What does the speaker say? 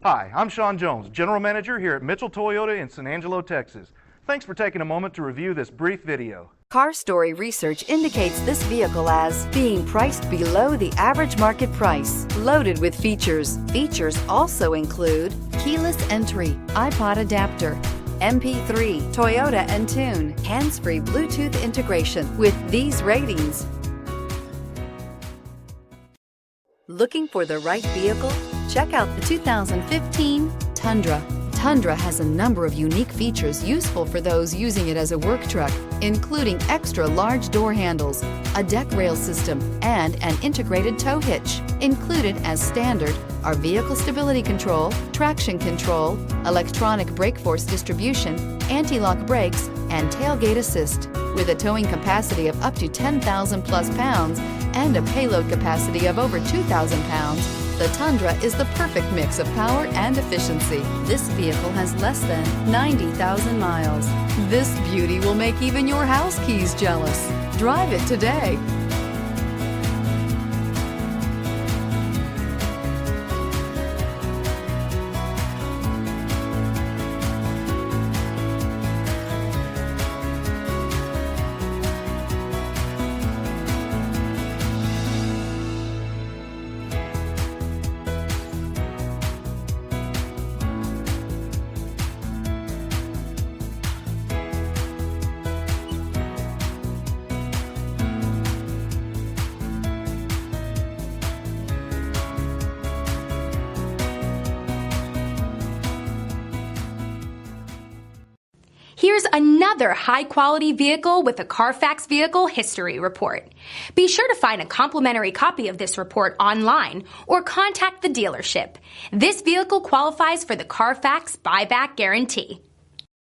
Hi, I'm Sean Jones, General Manager here at Mitchell Toyota in San Angelo, Texas. Thanks for taking a moment to review this brief video. Car Story research indicates this vehicle as being priced below the average market price, loaded with features. Features also include keyless entry, iPod adapter, MP3, Toyota Entune, hands-free Bluetooth integration. With these ratings, looking for the right vehicle? Check out the 2015 Tundra. Tundra has a number of unique features useful for those using it as a work truck, including extra large door handles, a deck rail system, and an integrated tow hitch. Included as standard are vehicle stability control, traction control, electronic brake force distribution, anti-lock brakes, and tailgate assist. With a towing capacity of up to 10,000 plus pounds and a payload capacity of over 2,000 pounds, the Tundra is the perfect mix of power and efficiency. This vehicle has less than 90,000 miles. This beauty will make even your house keys jealous. Drive it today. Here's another high-quality vehicle with a Carfax Vehicle History Report. Be sure to find a complimentary copy of this report online or contact the dealership. This vehicle qualifies for the Carfax Buyback Guarantee.